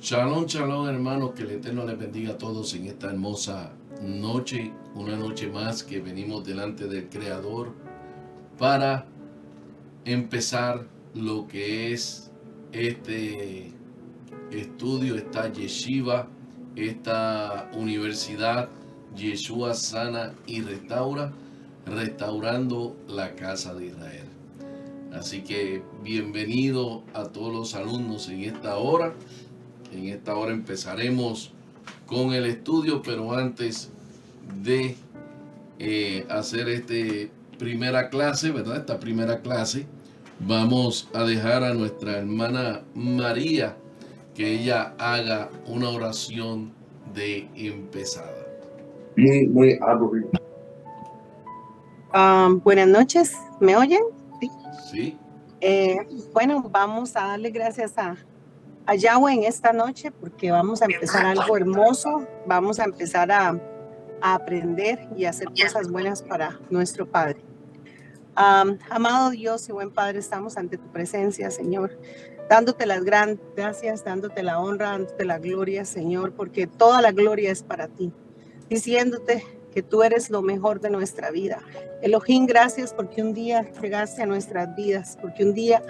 Shalom, shalom, hermanos, que el Eterno les bendiga a todos en esta hermosa noche, una noche más que venimos delante del Creador para empezar lo que es este estudio, esta yeshiva, esta universidad, Yeshua sana y restaura, restaurando la casa de Israel. Así que bienvenido a todos los alumnos en esta hora. En esta hora empezaremos con el estudio, pero antes de hacer esta primera clase, ¿verdad? Esta primera clase, vamos a dejar a nuestra hermana María que ella haga una oración de empezada. Muy aburrido. Buenas noches, ¿me oyen? Sí. ¿Sí? Bueno, vamos a darle gracias a Yahweh en esta noche porque vamos a empezar algo hermoso, vamos a empezar a aprender y a hacer cosas buenas para nuestro Padre. Amado Dios y buen Padre, estamos ante tu presencia, Señor, dándote las grandes gracias, dándote la honra, dándote la gloria, Señor, porque toda la gloria es para ti, diciéndote que tú eres lo mejor de nuestra vida. Elohim, gracias porque un día llegaste a nuestras vidas, porque un día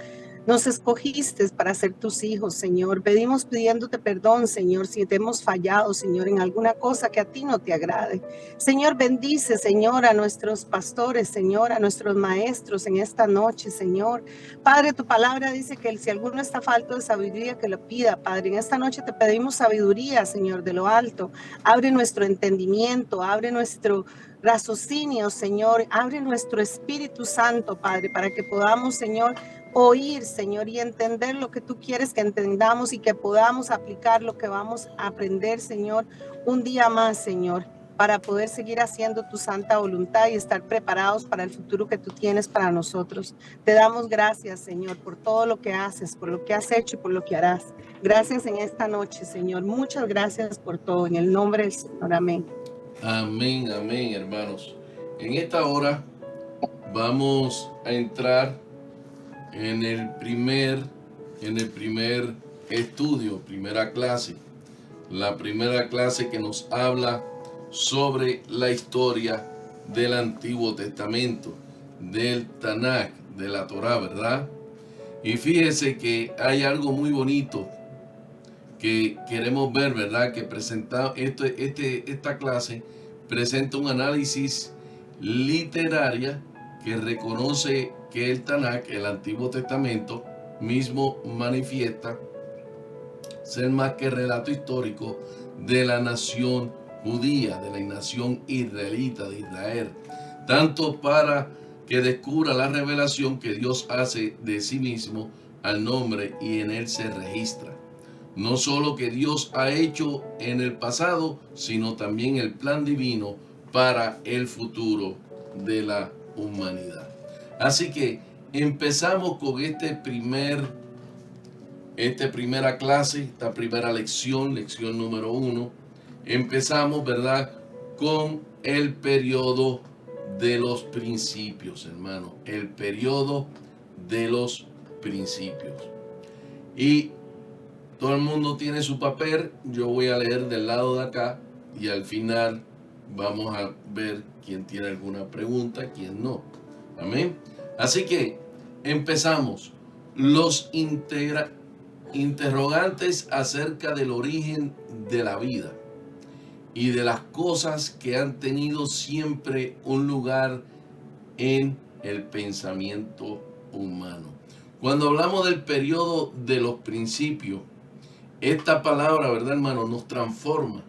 nos escogiste para ser tus hijos, Señor. Pedimos pidiéndote perdón, Señor, si te hemos fallado, Señor, en alguna cosa que a ti no te agrade. Señor, bendice, Señor, a nuestros pastores, Señor, a nuestros maestros en esta noche, Señor. Padre, tu palabra dice que si alguno está falto de sabiduría, que lo pida, Padre. En esta noche te pedimos sabiduría, Señor, de lo alto. Abre nuestro entendimiento, abre nuestro raciocinio, Señor. Abre nuestro Espíritu Santo, Padre, para que podamos, Señor, oír, Señor, y entender lo que tú quieres que entendamos y que podamos aplicar lo que vamos a aprender, Señor, un día más, Señor, para poder seguir haciendo tu santa voluntad y estar preparados para el futuro que tú tienes para nosotros. Te damos gracias, Señor, por todo lo que haces, por lo que has hecho y por lo que harás. Gracias en esta noche, Señor. Muchas gracias por todo. En el nombre del Señor. Amén. Amén, amén, hermanos. En esta hora vamos a entrar en el primer estudio, primera clase. La primera clase que nos habla sobre la historia del Antiguo Testamento, del Tanakh, de la Torá, ¿verdad? Y fíjese que hay algo muy bonito que queremos ver, ¿verdad? Que presenta esta clase presenta un análisis literaria que reconoce que el Tanakh, el Antiguo Testamento, mismo manifiesta ser más que relato histórico de la nación judía, de la nación israelita de Israel, tanto para que descubra la revelación que Dios hace de sí mismo al nombre y en él se registra. No solo que Dios ha hecho en el pasado, sino también el plan divino para el futuro de la humanidad. Así que empezamos con esta primera clase, esta primera lección número 1. Empezamos, ¿verdad?, con el periodo de los principios, hermano. El periodo de los principios. Y todo el mundo tiene su papel. Yo voy a leer del lado de acá y al final vamos a ver quién tiene alguna pregunta, quién no. Amén. Así que empezamos. Los interrogantes acerca del origen de la vida y de las cosas que han tenido siempre un lugar en el pensamiento humano. Cuando hablamos del periodo de los principios, esta palabra, ¿verdad, hermano?, nos transforma.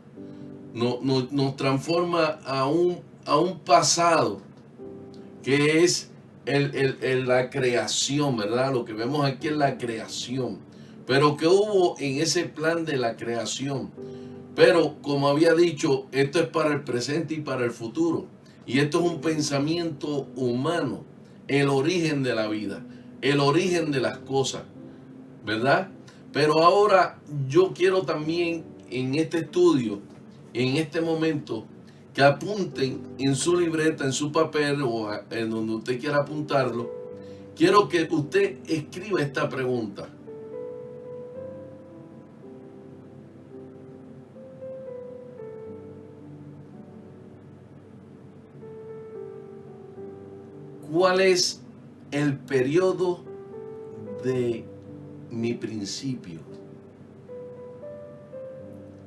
Nos transforma a un pasado que es la creación, ¿verdad? Lo que vemos aquí es la creación. Pero que hubo en ese plan de la creación. Pero, como había dicho, esto es para el presente y para el futuro. Y esto es un pensamiento humano. El origen de la vida. El origen de las cosas. ¿Verdad? Pero ahora yo quiero también en este estudio, en este momento, que apunten en su libreta, en su papel o en donde usted quiera apuntarlo. Quiero que usted escriba esta pregunta. ¿cuál es el periodo de mi principio?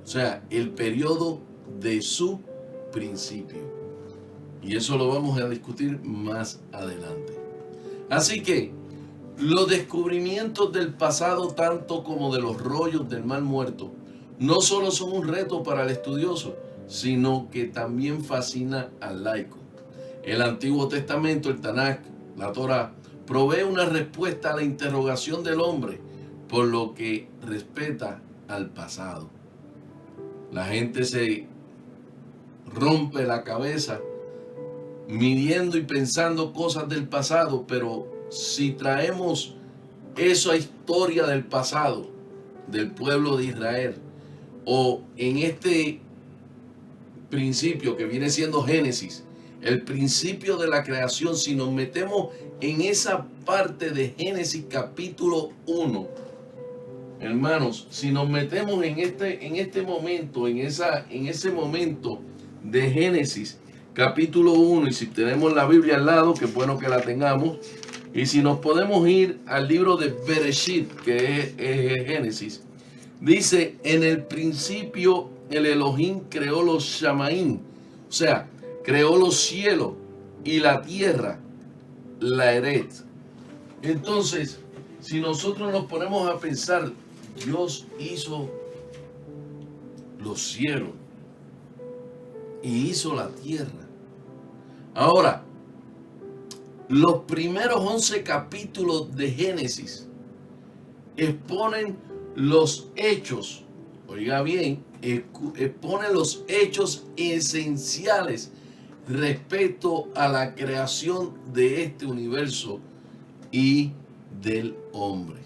O sea, el periodo de su principio. Y eso lo vamos a discutir más adelante. Así que los descubrimientos del pasado, tanto como de los rollos del Mar Muerto, no solo son un reto para el estudioso, sino que también fascina al laico. El Antiguo Testamento, el Tanakh, la Torá, provee una respuesta a la interrogación del hombre, por lo que respeta al pasado. La gente se rompe la cabeza midiendo y pensando cosas del pasado, pero si traemos esa historia del pasado, del pueblo de Israel, o en este principio que viene siendo Génesis, el principio de la creación, si nos metemos en esa parte de Génesis capítulo 1, hermanos, si nos metemos en este momento, en ese momento de Génesis capítulo 1, y si tenemos la Biblia al lado, que bueno que la tengamos, y si nos podemos ir al libro de Bereshit, que es Génesis, dice: en el principio el Elohim creó los Shamaim, o sea, creó los cielos y la tierra, la Eret. Entonces, si nosotros nos ponemos a pensar, Dios hizo los cielos y hizo la tierra. Ahora, los primeros 11 capítulos de Génesis exponen los hechos, oiga bien, exponen los hechos esenciales respecto a la creación de este universo y del hombre.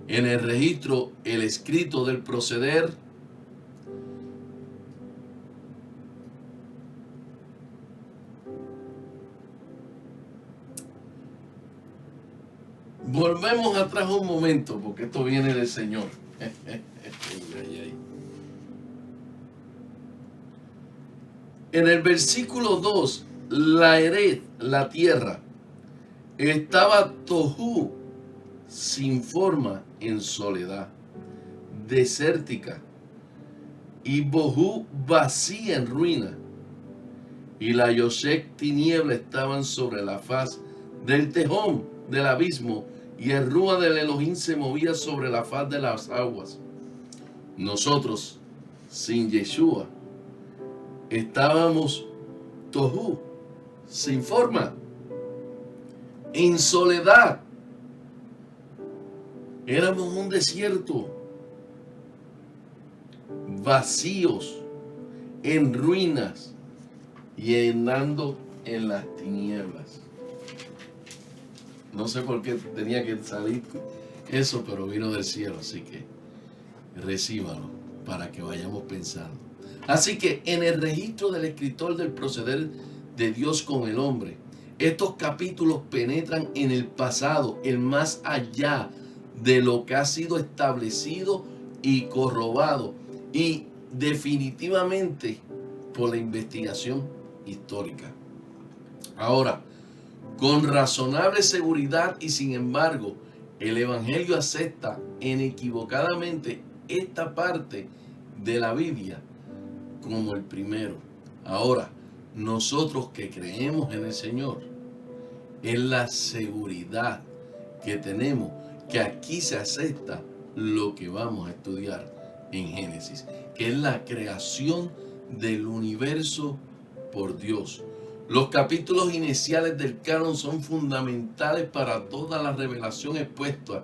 En el registro, el escrito del proceder, volvemos atrás un momento, porque esto viene del Señor. En el versículo 2, la Eret, la tierra, estaba tohu, sin forma, en soledad, desértica, y bohu, vacía, en ruina, y la Yoshek, tiniebla, estaban sobre la faz del tejón, del abismo, y el rúa del Elohim se movía sobre la faz de las aguas. Nosotros, sin Yeshua, estábamos tohu, sin forma, en soledad. Éramos un desierto, vacíos, en ruinas y andando en las tinieblas. No sé por qué tenía que salir eso, pero vino del cielo, así que recíbalo para que vayamos pensando. Así que en el registro del escritor del proceder de Dios con el hombre, estos capítulos penetran en el pasado, el más allá de lo que ha sido establecido y corroborado, y definitivamente por la investigación histórica. Ahora, con razonable seguridad y sin embargo, el Evangelio acepta inequívocamente esta parte de la Biblia como el primero. Ahora, nosotros que creemos en el Señor, es la seguridad que tenemos que aquí se acepta lo que vamos a estudiar en Génesis, que es la creación del universo por Dios. Los capítulos iniciales del canon son fundamentales para toda la revelación expuesta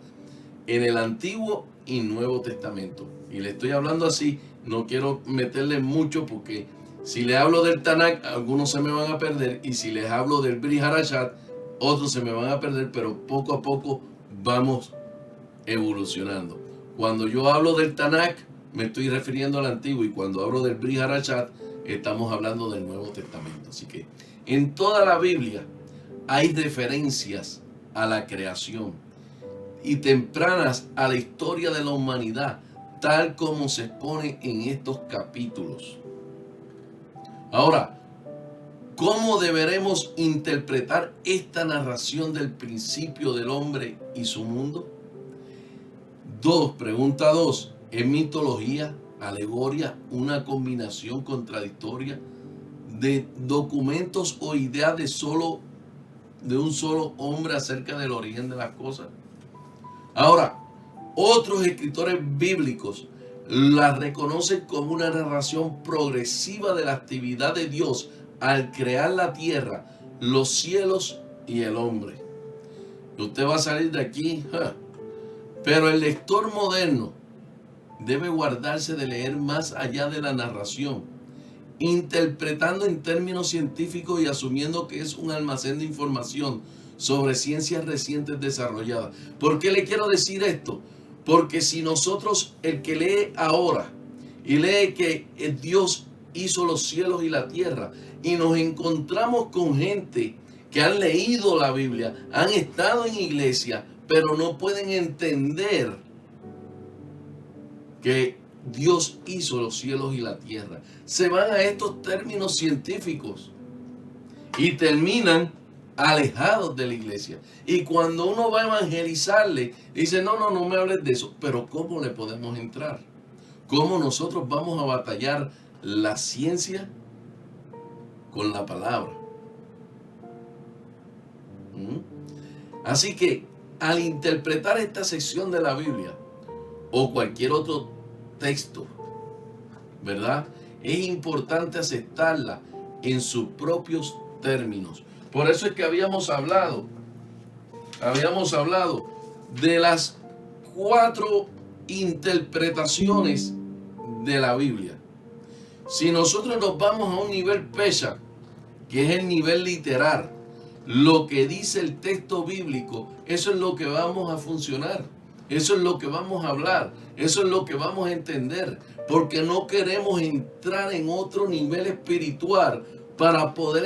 en el Antiguo y Nuevo Testamento. Y le estoy hablando así, no quiero meterle mucho porque si le hablo del Tanakh, algunos se me van a perder, y si les hablo del Brit Hadashah, otros se me van a perder, pero poco a poco vamos evolucionando. Cuando yo hablo del Tanakh, me estoy refiriendo al Antiguo, y cuando hablo del Brit Hadashah, estamos hablando del Nuevo Testamento. Así que en toda la Biblia hay referencias a la creación y tempranas a la historia de la humanidad, tal como se expone en estos capítulos. Ahora, ¿Cómo deberemos interpretar esta narración del principio del hombre y su mundo? Pregunta 2. ¿Es mitología, alegoria, una combinación contradictoria de documentos o ideas de un solo hombre acerca del origen de las cosas? Ahora, otros escritores bíblicos la reconocen como una narración progresiva de la actividad de Dios al crear la tierra, los cielos y el hombre. Usted va a salir de aquí, pero el lector moderno debe guardarse de leer más allá de la narración, interpretando en términos científicos y asumiendo que es un almacén de información sobre ciencias recientes desarrolladas. ¿Por qué le quiero decir esto? Porque si nosotros, el que lee ahora y lee que Dios hizo los cielos y la tierra, y nos encontramos con gente que han leído la Biblia, han estado en iglesia, pero no pueden entender que Dios hizo los cielos y la tierra, se van a estos términos científicos y terminan alejados de la iglesia. Y cuando uno va a evangelizarle, dice, no me hables de eso. Pero ¿cómo le podemos entrar? ¿Cómo nosotros vamos a batallar la ciencia con la palabra? Así que al interpretar esta sección de la Biblia o cualquier otro texto, ¿verdad? Es importante aceptarla en sus propios términos. Por eso es que habíamos hablado de las 4 interpretaciones de la Biblia. Si nosotros nos vamos a un nivel Pesha, que es el nivel literal, lo que dice el texto bíblico, eso es lo que vamos a funcionar, eso es lo que vamos a hablar, eso es lo que vamos a entender, porque no queremos entrar en otro nivel espiritual para poder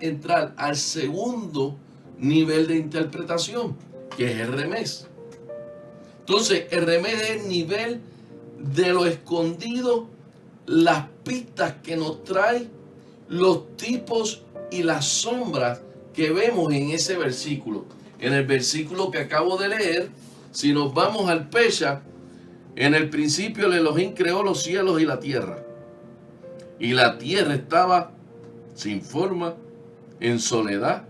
entrar al segundo nivel de interpretación, que es el remés. Entonces, el remés es el nivel de lo escondido, las pistas que nos trae, los tipos y las sombras que vemos en ese versículo. En el versículo que acabo de leer, si nos vamos al Pesha, en el principio el Elohim creó los cielos y la tierra. Y la tierra estaba sin forma, en soledad,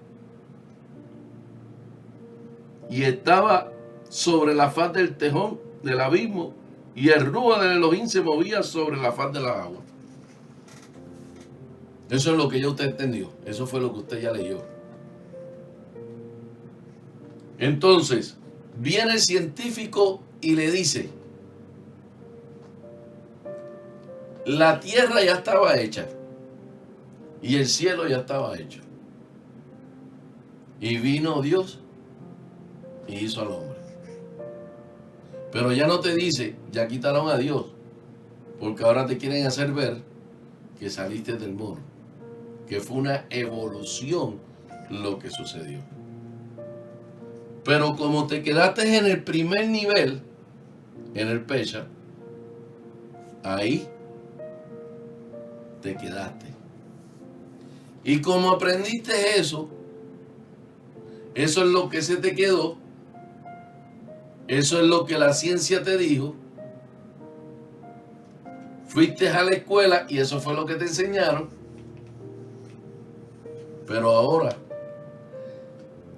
y estaba sobre la faz del tejón del abismo, y el rúa del Elohim se movía sobre la faz de las aguas. Eso es lo que ya usted entendió. Eso fue lo que usted ya leyó. Entonces, viene el científico y le dice, la tierra ya estaba hecha y el cielo ya estaba hecho. Y vino Dios y hizo al hombre. Pero ya no te dice, ya quitaron a Dios, porque ahora te quieren hacer ver que saliste del mono, que fue una evolución lo que sucedió. Pero como te quedaste en el primer nivel, en el Pesha, ahí te quedaste. Y como aprendiste eso es lo que se te quedó, eso es lo que la ciencia te dijo, fuiste a la escuela y eso fue lo que te enseñaron, pero ahora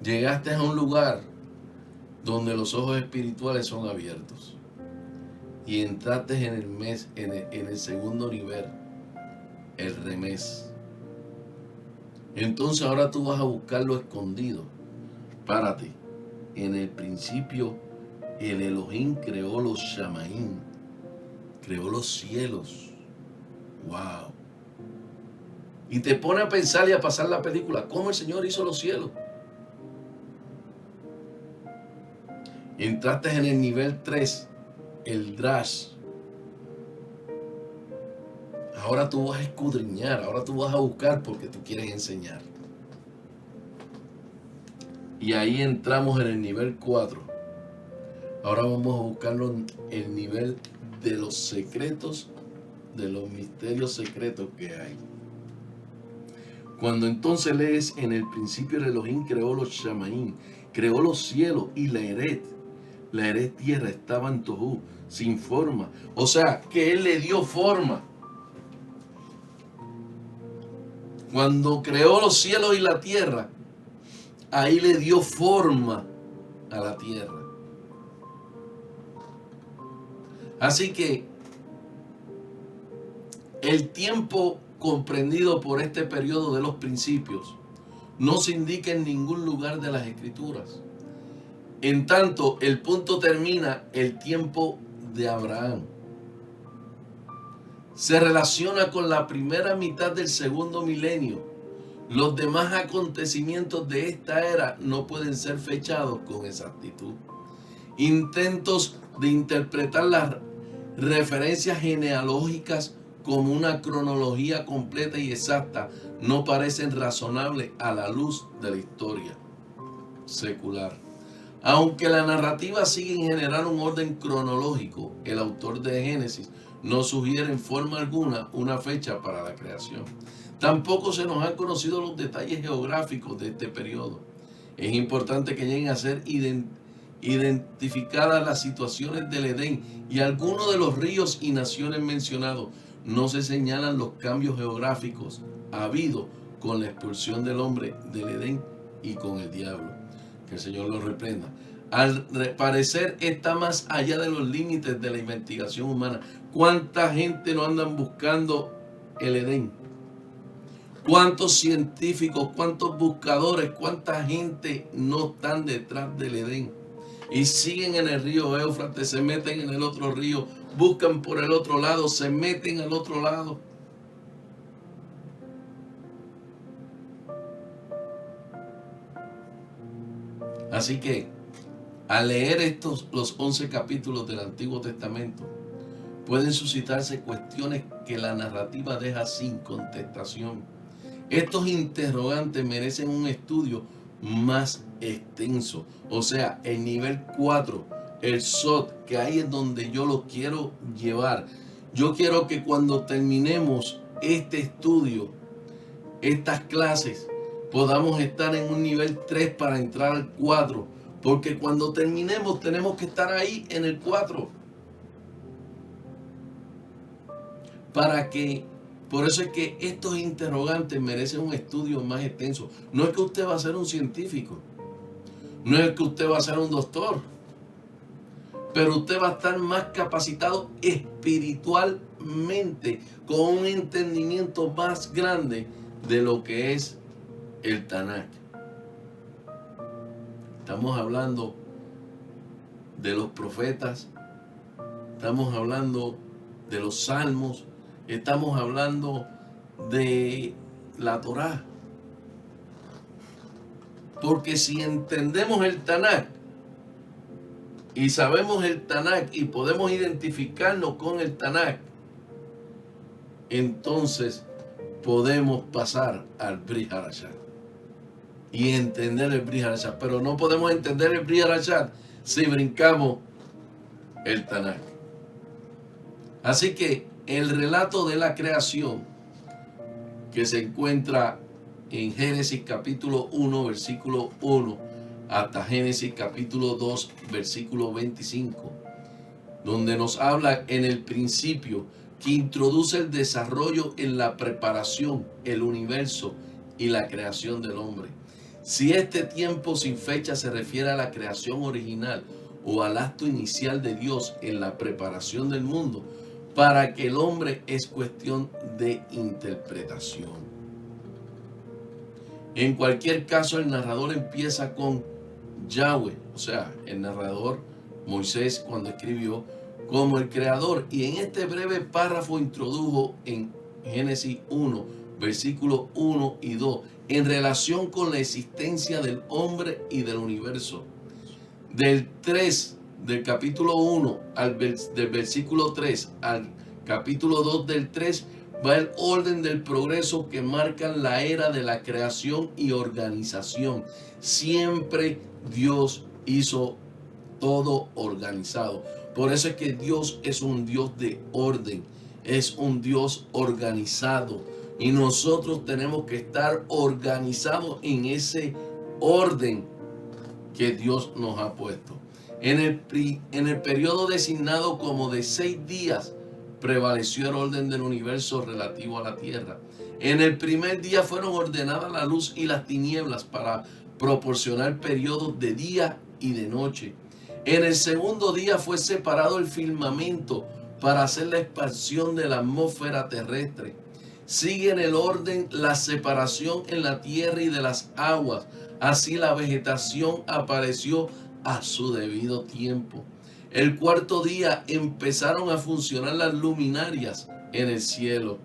llegaste a un lugar donde los ojos espirituales son abiertos y entraste en el segundo nivel, el remés. Entonces ahora tú vas a buscar lo escondido. Párate. En el principio el Elohim creó los Shamaim, creó los cielos. Wow. Y te pone a pensar y a pasar la película, ¿cómo el Señor hizo los cielos? Entraste en el nivel 3, el Drash. Ahora tú vas a escudriñar, ahora tú vas a buscar porque tú quieres enseñar. Y ahí entramos en el nivel 4. Ahora vamos a buscarlo en el nivel de los secretos, de los misterios secretos que hay. Cuando entonces lees en el principio el Elohim creó los Shamaim, creó los cielos y la Eret tierra estaba en Tohu, sin forma. O sea, que Él le dio forma. Cuando creó los cielos y la tierra, ahí le dio forma a la tierra. Así que el tiempo comprendido por este periodo de los principios no se indica en ningún lugar de las Escrituras. En tanto, el punto termina el tiempo de Abraham. Se relaciona con la primera mitad del segundo milenio. Los demás acontecimientos de esta era no pueden ser fechados con exactitud. Intentos de interpretar las referencias genealógicas como una cronología completa y exacta no parecen razonables a la luz de la historia secular. Aunque la narrativa sigue en general un orden cronológico, el autor de Génesis no sugiere en forma alguna una fecha para la creación. Tampoco se nos han conocido los detalles geográficos de este periodo. Es importante que lleguen a ser identificadas las situaciones del Edén y algunos de los ríos y naciones mencionados. No se señalan los cambios geográficos habidos con la expulsión del hombre del Edén y con el diablo. Que el Señor lo reprenda. Al parecer está más allá de los límites de la investigación humana. ¿Cuánta gente no andan buscando el Edén? ¿Cuántos científicos, cuántos buscadores, cuánta gente no están detrás del Edén? Y siguen en el río Éufrates, se meten en el otro río, buscan por el otro lado, se meten al otro lado. Así que, al leer los 11 capítulos del Antiguo Testamento, pueden suscitarse cuestiones que la narrativa deja sin contestación. Estos interrogantes merecen un estudio más extenso. O sea, el nivel 4, el SOT, que ahí es donde yo lo quiero llevar. Yo quiero que cuando terminemos este estudio, estas clases, podamos estar en un nivel 3 para entrar al 4. Porque cuando terminemos tenemos que estar ahí en el 4. Por eso es que estos interrogantes merecen un estudio más extenso. No es que usted va a ser un científico. No es que usted va a ser un doctor. Pero usted va a estar más capacitado espiritualmente, con un entendimiento más grande de lo que es el Tanakh. Estamos hablando de los profetas, estamos hablando de los salmos, estamos hablando de la Torá. Porque si entendemos el Tanakh y sabemos el Tanakh y podemos identificarnos con el Tanakh, entonces podemos pasar al Brit Hadashah y entender el Brit Hadashah. Pero no podemos entender el Brit Hadashah si brincamos el Tanakh. Así que el relato de la creación que se encuentra en Génesis capítulo 1, versículo 1, hasta Génesis capítulo 2, versículo 25, donde nos habla en el principio, que introduce el desarrollo en la preparación, el universo y la creación del hombre. Si este tiempo sin fecha se refiere a la creación original o al acto inicial de Dios en la preparación del mundo, para que el hombre es cuestión de interpretación. En cualquier caso, el narrador empieza con Yahweh, o sea, el narrador Moisés cuando escribió, como el creador, y en este breve párrafo introdujo en Génesis 1, versículos 1 y 2, en relación con la existencia del hombre y del universo. Del capítulo 1 del versículo 3 al capítulo 2 del 3 va el orden del progreso que marcan la era de la creación y organización. Siempre Dios hizo todo organizado. Por eso es que Dios es un Dios de orden, es un Dios organizado. Y nosotros tenemos que estar organizados en ese orden que Dios nos ha puesto. En el periodo designado como de 6 días prevaleció el orden del universo relativo a la tierra. En el primer día fueron ordenadas la luz y las tinieblas para proporcionar periodos de día y de noche. En el segundo día fue separado el firmamento para hacer la expansión de la atmósfera terrestre. Sigue en el orden la separación en la tierra y de las aguas. Así la vegetación apareció a su debido tiempo. El cuarto día empezaron a funcionar las luminarias en el cielo,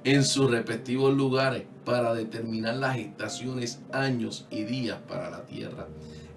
en sus respectivos lugares, para determinar las estaciones, años y días para la tierra.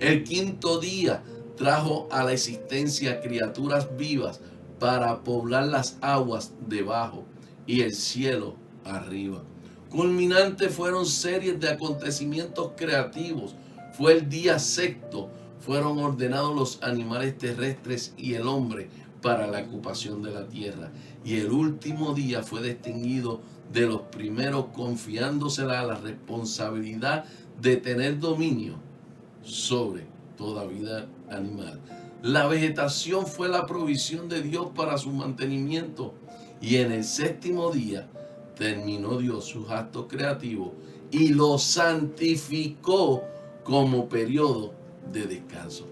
El quinto día trajo a la existencia criaturas vivas para poblar las aguas debajo y el cielo arriba. Culminantes fueron series de acontecimientos creativos. Fue el día sexto. Fueron ordenados los animales terrestres y el hombre para la ocupación de la tierra. Y el último día fue distinguido de los primeros, confiándosela a la responsabilidad de tener dominio sobre toda vida animal. La vegetación fue la provisión de Dios para su mantenimiento. Y en el séptimo día terminó Dios sus actos creativos y lo santificó como periodo de descanso.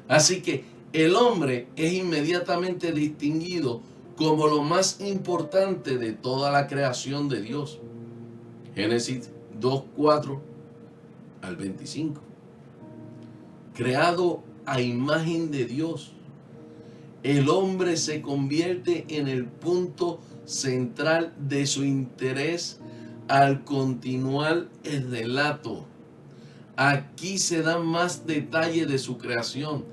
Así que el hombre es inmediatamente distinguido como lo más importante de toda la creación de Dios. Génesis 2:4 al 25. Creado a imagen de Dios, el hombre se convierte en el punto central de su interés al continuar el relato. Aquí se dan más detalles de su creación.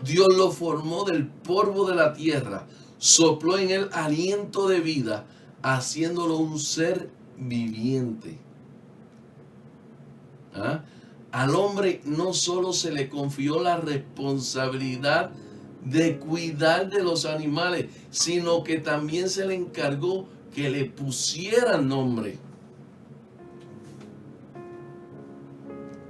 Dios lo formó del polvo de la tierra, sopló en él aliento de vida, haciéndolo un ser viviente. Al hombre no solo se le confió la responsabilidad de cuidar de los animales, sino que también se le encargó que le pusieran nombre.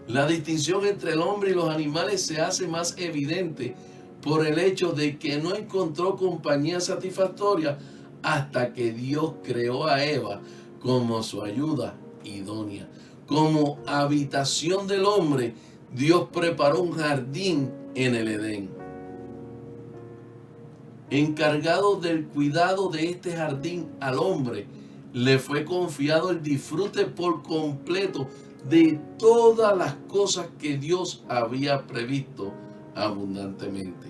La distinción entre el hombre y los animales se hace más evidente por el hecho de que no encontró compañía satisfactoria hasta que Dios creó a Eva como su ayuda idónea. Como habitación del hombre, Dios preparó un jardín en el Edén. Encargado del cuidado de este jardín al hombre, le fue confiado el disfrute por completo de todas las cosas que Dios había previsto abundantemente.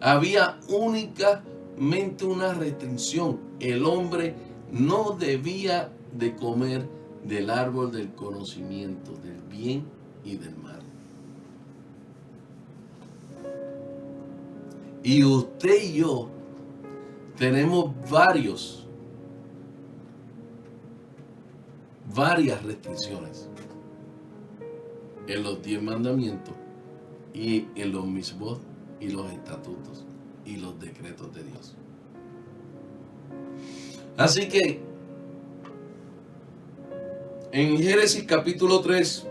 Había únicamente una restricción: el hombre no debía de comer del árbol del conocimiento del bien y del mal. Y usted y yo tenemos varias restricciones en los 10 mandamientos y en los mismos y los estatutos y los decretos de Dios. Así que en Génesis capítulo 3,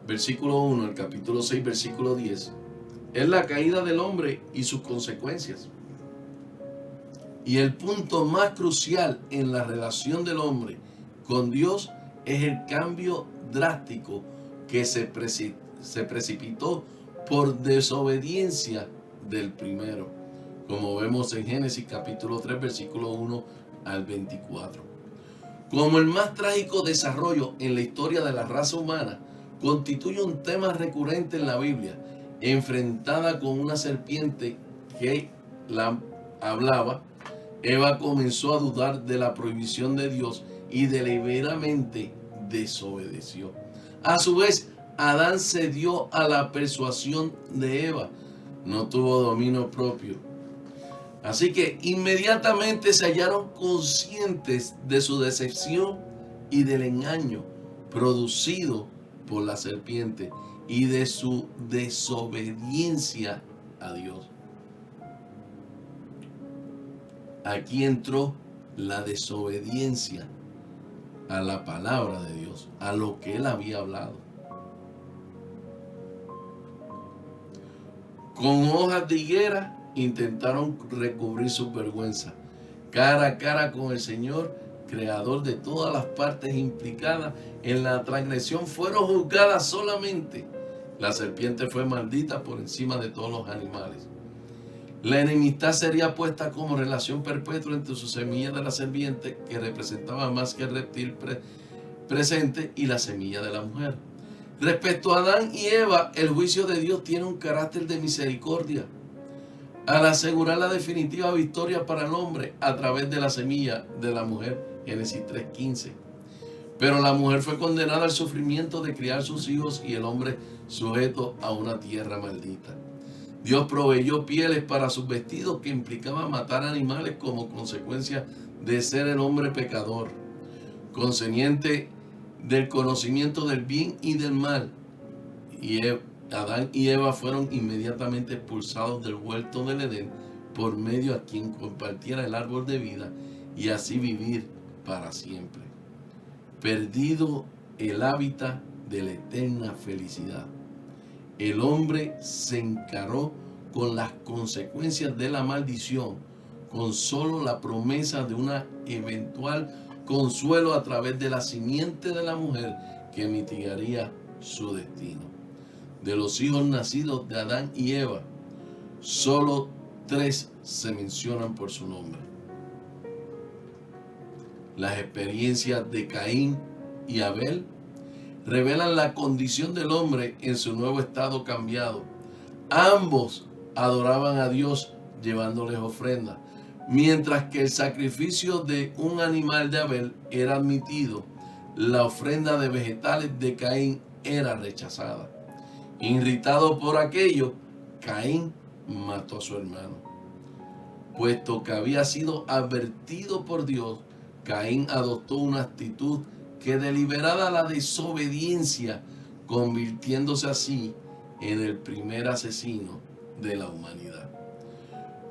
versículo 1, el capítulo 6, versículo 10, es la caída del hombre y sus consecuencias. Y el punto más crucial en la relación del hombre con Dios es el cambio drástico que se precipitó por desobediencia del primero, como vemos en Génesis capítulo 3, versículo 1 al 24. Como el más trágico desarrollo en la historia de la raza humana, constituye un tema recurrente en la Biblia, enfrentada con una serpiente que la hablaba. Eva comenzó a dudar de la prohibición de Dios y deliberadamente desobedeció. A su vez, Adán cedió a la persuasión de Eva. No tuvo dominio propio. Así que inmediatamente se hallaron conscientes de su decepción y del engaño producido por la serpiente y de su desobediencia a Dios. Aquí entró la desobediencia a la palabra de Dios, a lo que él había hablado. Con hojas de higuera intentaron recubrir su vergüenza. Cara a cara con el Señor, creador de todas las partes implicadas en la transgresión, fueron juzgadas solamente. La serpiente fue maldita por encima de todos los animales. La enemistad sería puesta como relación perpetua entre su semilla de la serpiente, que representaba más que el reptil presente, y la semilla de la mujer. Respecto a Adán y Eva, el juicio de Dios tiene un carácter de misericordia, al asegurar la definitiva victoria para el hombre a través de la semilla de la mujer, Génesis 3:15. Pero la mujer fue condenada al sufrimiento de criar sus hijos y el hombre sujeto a una tierra maldita. Dios proveyó pieles para sus vestidos, que implicaba matar animales como consecuencia de ser el hombre pecador, consciente del conocimiento del bien y del mal. Y Adán y Eva fueron inmediatamente expulsados del huerto del Edén por medio a quien compartiera el árbol de vida y así vivir para siempre. Perdido el hábitat de la eterna felicidad, el hombre se encaró con las consecuencias de la maldición, con solo la promesa de una eventual consuelo a través de la simiente de la mujer que mitigaría su destino. De los hijos nacidos de Adán y Eva, solo 3 se mencionan por su nombre. Las experiencias de Caín y Abel revelan la condición del hombre en su nuevo estado cambiado. Ambos adoraban a Dios llevándoles ofrendas, mientras que el sacrificio de un animal de Abel era admitido, la ofrenda de vegetales de Caín era rechazada. Irritado por aquello, Caín mató a su hermano. Puesto que había sido advertido por Dios, Caín adoptó una actitud que, deliberada a la desobediencia, convirtiéndose así en el primer asesino de la humanidad.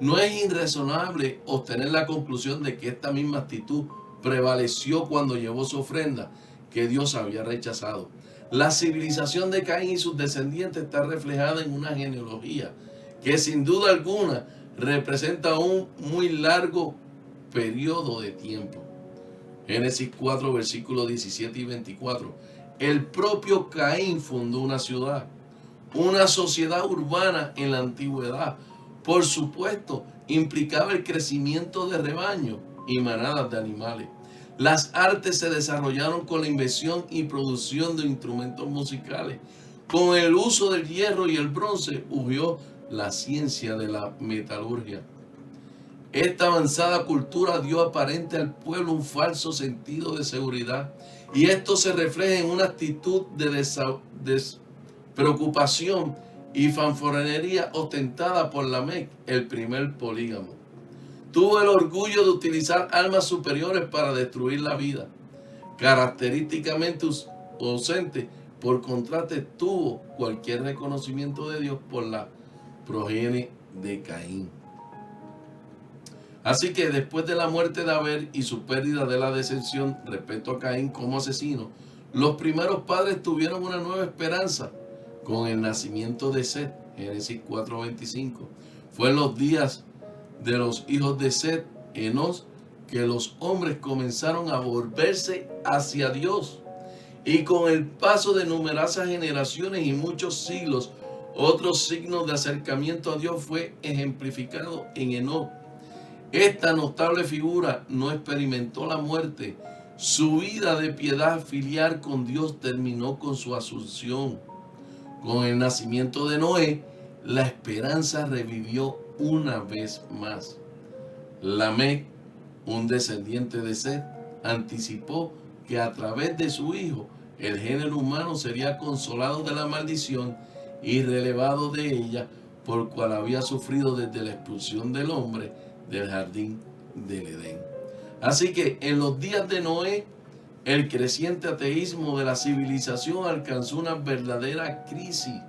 No es irrazonable obtener la conclusión de que esta misma actitud prevaleció cuando llevó su ofrenda, que Dios había rechazado. La civilización de Caín y sus descendientes está reflejada en una genealogía que sin duda alguna representa un muy largo periodo de tiempo. Génesis 4, versículos 17 y 24. El propio Caín fundó una ciudad, una sociedad urbana en la antigüedad. Por supuesto, implicaba el crecimiento de rebaños y manadas de animales. Las artes se desarrollaron con la invención y producción de instrumentos musicales. Con el uso del hierro y el bronce surgió la ciencia de la metalurgia. Esta avanzada cultura dio aparente al pueblo un falso sentido de seguridad, y esto se refleja en una actitud de despreocupación y fanfarronería ostentada por Lamec, el primer polígamo. Tuvo el orgullo de utilizar armas superiores para destruir la vida. Característicamente ausente, por contraste, tuvo cualquier reconocimiento de Dios por la progenie de Caín. Así que después de la muerte de Abel y su pérdida de la descensión respecto a Caín como asesino, los primeros padres tuvieron una nueva esperanza con el nacimiento de Set, Génesis 4:25. Fue en los días de los hijos de Set, Enos, que los hombres comenzaron a volverse hacia Dios. Y con el paso de numerosas generaciones y muchos siglos, otros signos de acercamiento a Dios fue ejemplificado en Enoc. Esta notable figura no experimentó la muerte. Su vida de piedad filial con Dios terminó con su asunción. Con el nacimiento de Noé, la esperanza revivió una vez más. Lamec, un descendiente de Set, anticipó que a través de su hijo el género humano sería consolado de la maldición y relevado de ella, por cual había sufrido desde la expulsión del hombre del jardín del Edén. Así que en los días de Noé, el creciente ateísmo de la civilización alcanzó una verdadera crisis.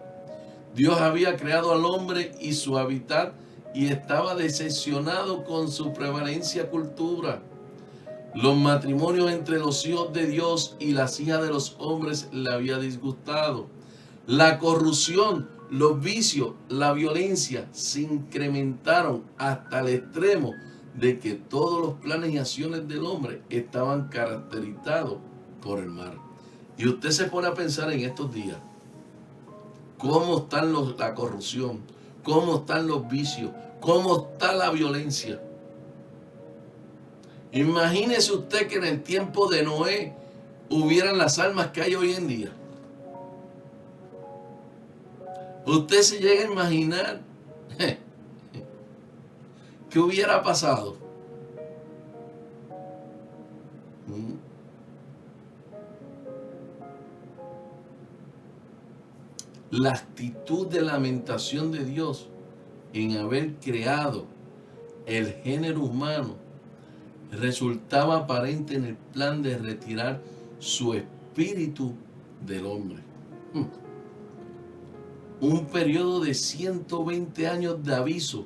Dios había creado al hombre y su hábitat y estaba decepcionado con su prevalencia cultura. Los matrimonios entre los hijos de Dios y las hijas de los hombres le había disgustado. La corrupción, los vicios, la violencia se incrementaron hasta el extremo de que todos los planes y acciones del hombre estaban caracterizados por el mal. Y usted se pone a pensar en estos días, cómo están la corrupción, cómo están los vicios, cómo está la violencia. Imagínese usted que en el tiempo de Noé hubieran las armas que hay hoy en día. Usted se llega a imaginar qué hubiera pasado. La actitud de lamentación de Dios en haber creado el género humano resultaba aparente en el plan de retirar su espíritu del hombre. Un periodo de 120 años de aviso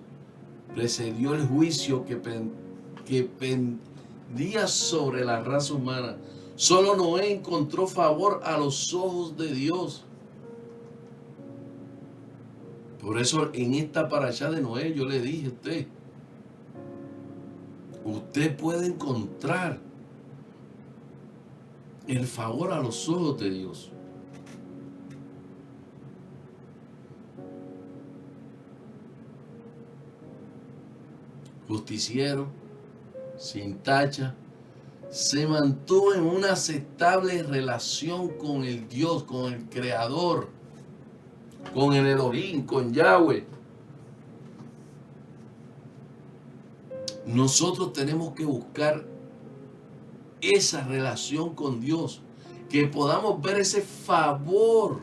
precedió el juicio que pendía sobre la raza humana. Solo Noé encontró favor a los ojos de Dios. Por eso en esta parashá de Noé yo le dije a usted puede encontrar el favor a los ojos de Dios. Justiciero, sin tacha, se mantuvo en una aceptable relación con el Dios, con el Creador, con el Elohim, con Yahweh. Nosotros tenemos que buscar esa relación con Dios, que podamos ver ese favor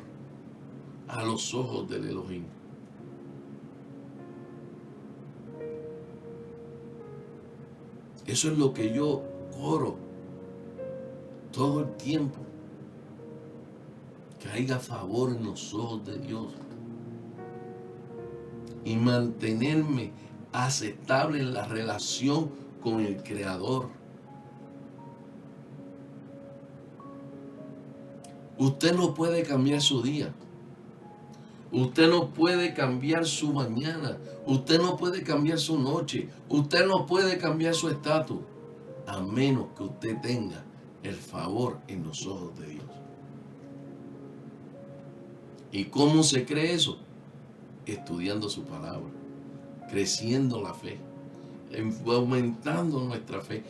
a los ojos del Elohim. Eso es lo que yo oro todo el tiempo, que haya favor en los ojos de Dios y mantenerme aceptable en la relación con el Creador. Usted no puede cambiar su día. Usted no puede cambiar su mañana. Usted no puede cambiar su noche. Usted no puede cambiar su estatus, a menos que usted tenga el favor en los ojos de Dios. ¿Y cómo se cree eso? Estudiando su palabra, creciendo la fe, aumentando nuestra fe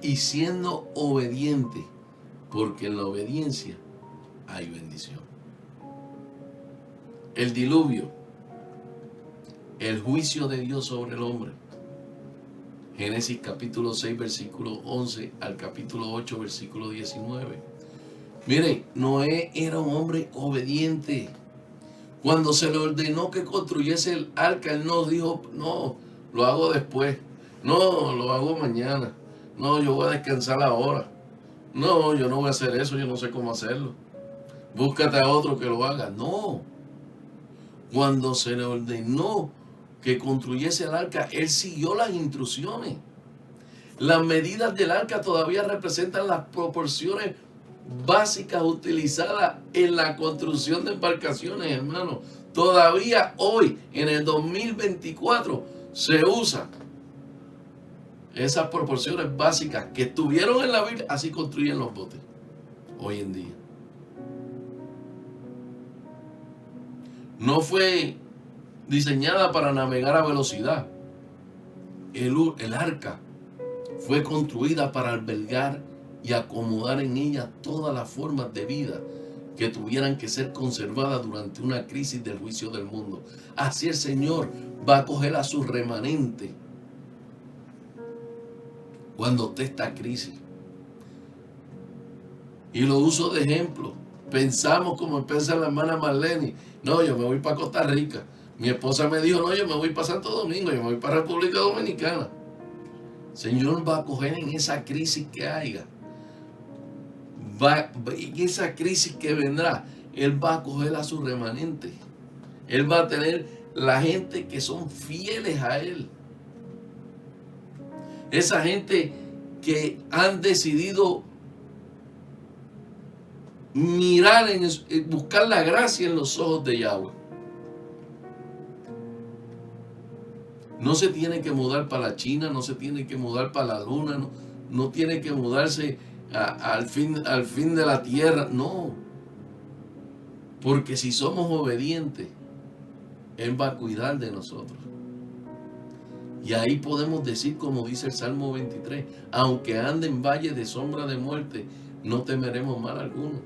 y siendo obediente, porque en la obediencia hay bendición. El diluvio, el juicio de Dios sobre el hombre. Génesis capítulo 6, versículo 11 al capítulo 8, versículo 19. Miren, Noé era un hombre obediente. Cuando se le ordenó que construyese el arca, él no dijo, no, lo hago después. No, lo hago mañana. No, yo voy a descansar ahora. No, yo no voy a hacer eso, yo no sé cómo hacerlo. Búscate a otro que lo haga. No. Cuando se le ordenó que construyese el arca, él siguió las instrucciones. Las medidas del arca todavía representan las proporciones básicas utilizadas en la construcción de embarcaciones, hermano. Todavía hoy, en el 2024, se usan esas proporciones básicas que estuvieron en la Biblia. Así construyen los botes hoy en día. No fue diseñada para navegar a velocidad. El arca fue construida para albergar y acomodar en ella todas las formas de vida que tuvieran que ser conservadas durante una crisis del juicio del mundo. Así el Señor va a coger a su remanente cuando esté esta crisis. Y lo uso de ejemplo. Pensamos como piensa la hermana Marlene. No, yo me voy para Costa Rica. Mi esposa me dijo, no, yo me voy para Santo Domingo, yo me voy para República Dominicana. El Señor va a coger en esa crisis que haya. En esa crisis que vendrá, Él va a coger a su remanente. Él va a tener la gente que son fieles a Él. Esa gente que han decidido mirar, buscar la gracia en los ojos de Yahweh. No se tiene que mudar para la China, no se tiene que mudar para la luna, no tiene que mudarse al fin de la tierra, no. Porque si somos obedientes, Él va a cuidar de nosotros. Y ahí podemos decir, como dice el Salmo 23, aunque ande en valle de sombra de muerte, no temeremos mal alguno.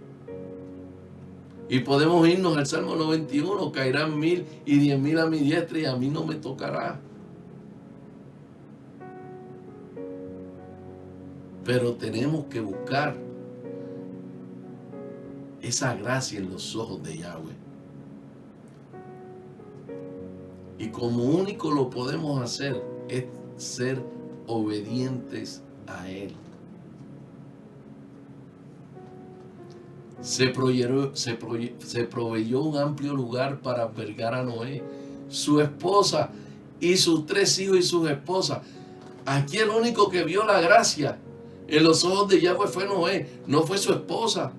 Y podemos irnos al Salmo 91, caerán 1000 y 10,000 a mi diestra y a mí no me tocará. Pero tenemos que buscar esa gracia en los ojos de Yahweh. Y como único lo podemos hacer es ser obedientes a Él. Se proveyó un amplio lugar para albergar a Noé, su esposa y sus 3 hijos y sus esposas. Aquí el único que vio la gracia en los ojos de Yahweh fue Noé, no fue su esposa,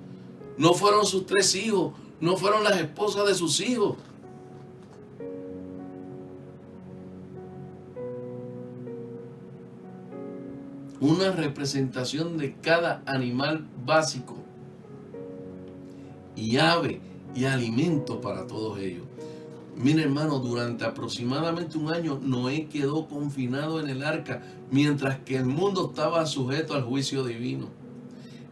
no fueron sus 3 hijos, no fueron las esposas de sus hijos. Una representación de cada animal básico y ave y alimento para todos ellos. Mira, hermano, durante aproximadamente un año Noé quedó confinado en el arca mientras que el mundo estaba sujeto al juicio divino.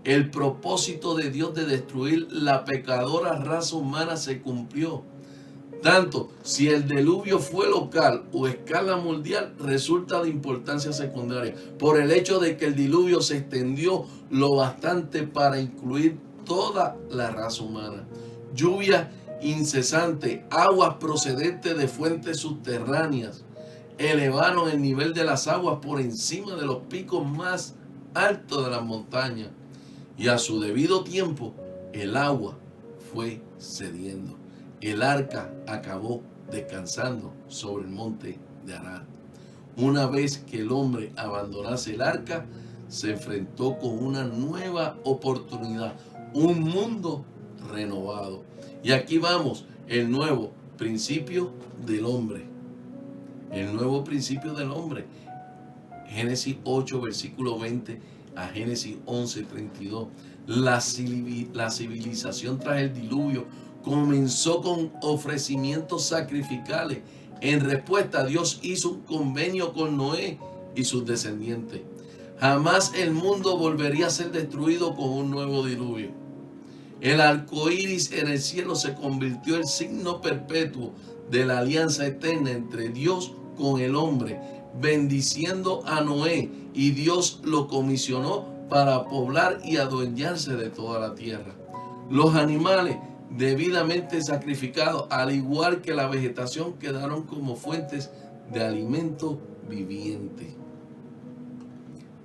El propósito de Dios de destruir la pecadora raza humana se cumplió. Tanto si el diluvio fue local o escala mundial resulta de importancia secundaria por el hecho de que el diluvio se extendió lo bastante para incluir toda la raza humana. Lluvia incesante, aguas procedentes de fuentes subterráneas elevaron el nivel de las aguas por encima de los picos más altos de las montañas y a su debido tiempo el agua fue cediendo. El arca acabó descansando sobre el monte de Arad. Una vez que el hombre abandonase el arca, se enfrentó con una nueva oportunidad, un mundo renovado. Y aquí vamos, el nuevo principio del hombre. El nuevo principio del hombre. Génesis 8, versículo 20 a Génesis 11, 32. La civilización tras el diluvio comenzó con ofrecimientos sacrificales. En respuesta, Dios hizo un convenio con Noé y sus descendientes. Jamás el mundo volvería a ser destruido con un nuevo diluvio. El arco iris en el cielo se convirtió en signo perpetuo de la alianza eterna entre Dios con el hombre, bendiciendo a Noé, y Dios lo comisionó para poblar y adueñarse de toda la tierra. Los animales debidamente sacrificados, al igual que la vegetación, quedaron como fuentes de alimento viviente.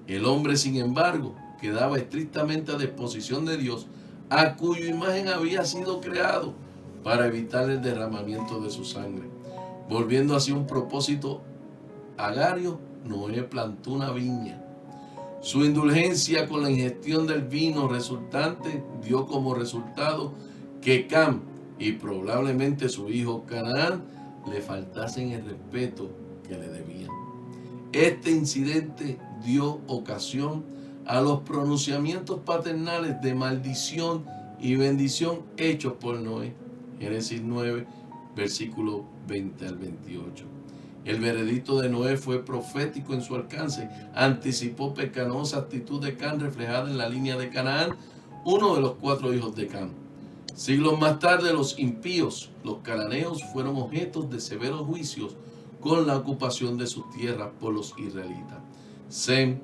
El hombre, sin embargo, quedaba estrictamente a disposición de Dios, a cuya imagen había sido creado, para evitar el derramamiento de su sangre. Volviendo hacia un propósito agario, Noé plantó una viña. Su indulgencia con la ingestión del vino resultante dio como resultado que Cam y probablemente su hijo Canaán le faltasen el respeto que le debían. Este incidente dio ocasión a los pronunciamientos paternales de maldición y bendición hechos por Noé. Génesis 9, versículo 20 al 28. El veredicto de Noé fue profético en su alcance. Anticipó pecaminosa actitud de Cam reflejada en la línea de Canaán, uno de los 4 hijos de Cam. Siglos más tarde, los impíos, los cananeos, fueron objetos de severos juicios con la ocupación de sus tierras por los israelitas. Sem,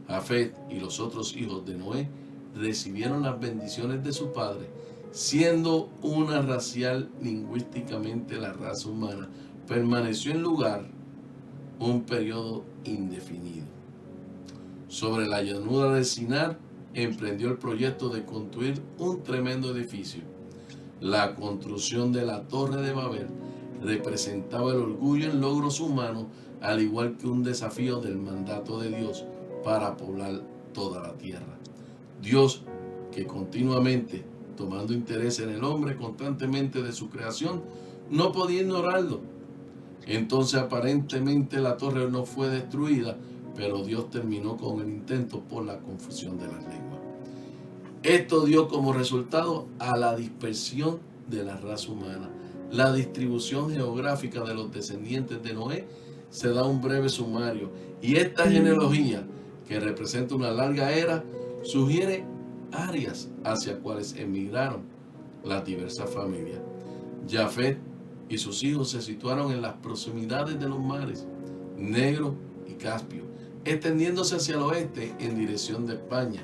Jafet y los otros hijos de Noé recibieron las bendiciones de su padre, siendo una racial lingüísticamente la raza humana. Permaneció en lugar un periodo indefinido. Sobre la llanura de Sinar, emprendió el proyecto de construir un tremendo edificio. La construcción de la Torre de Babel representaba el orgullo en logros humanos, al igual que un desafío del mandato de Dios para poblar toda la tierra. Dios, que continuamente, tomando interés en el hombre constantemente de su creación, no podía ignorarlo. Entonces aparentemente la torre no fue destruida, pero Dios terminó con el intento por la confusión de las lenguas. Esto dio como resultado a la dispersión de la raza humana. La distribución geográfica de los descendientes de Noé se da un breve sumario, y esta genealogía, que representa una larga era, sugiere áreas hacia cuales emigraron las diversas familias. Jafet y sus hijos se situaron en las proximidades de los mares Negro y Caspio, extendiéndose hacia el oeste en dirección de España.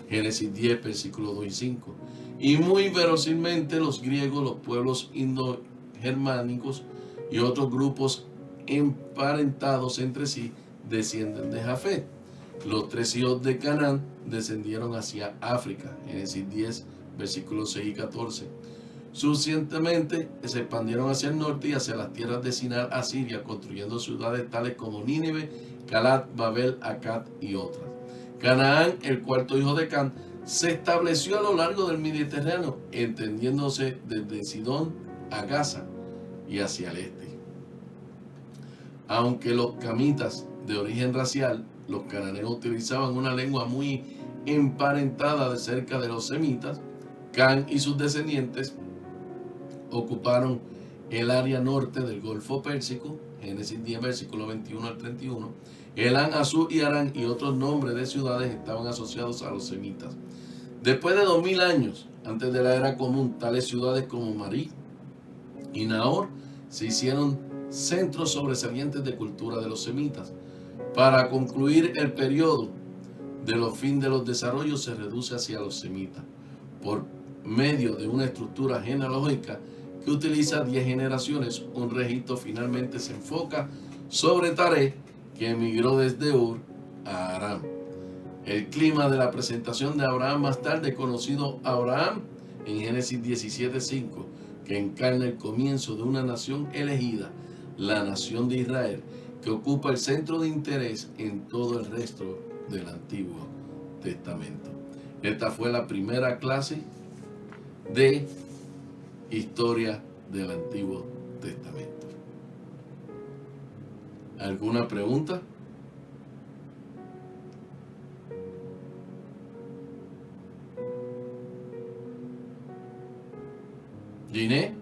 Génesis 10, versículos 2 y 5. Y muy verosímilmente los griegos, los pueblos indogermánicos y otros grupos emparentados entre sí descienden de Jafet. Los 3 hijos de Canaán descendieron hacia África. Génesis 10, versículos 6 y 14. Suficientemente se expandieron hacia el norte y hacia las tierras de Sinar, Asiria, construyendo ciudades tales como Nínive, Calat, Babel, Akkad y otras. Canaán, el cuarto hijo de Can, se estableció a lo largo del Mediterráneo, extendiéndose desde Sidón a Gaza y hacia el este. Aunque los camitas de origen racial, los cananeos utilizaban una lengua muy emparentada de cerca de los semitas, Can y sus descendientes ocuparon el área norte del Golfo Pérsico, Génesis 10, versículo 21 al 31. Elán, Asur y Arán y otros nombres de ciudades estaban asociados a los semitas. Después de 2000 años, antes de la era común, tales ciudades como Marí y Nahor se hicieron centros sobresalientes de cultura de los semitas. Para concluir el periodo de los fin de los desarrollos se reduce hacia los semitas, por medio de una estructura genealógica que utiliza 10 generaciones. Un registro finalmente se enfoca sobre Taré, que emigró desde Ur a Aram. El clima de la presentación de Abraham más tarde, conocido Abraham en Génesis 17:5, que encarna el comienzo de una nación elegida, la nación de Israel, que ocupa el centro de interés en todo el resto del Antiguo Testamento. Esta fue la primera clase de historia del Antiguo Testamento. ¿Alguna pregunta? ¿Giné?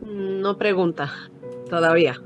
No pregunta todavía.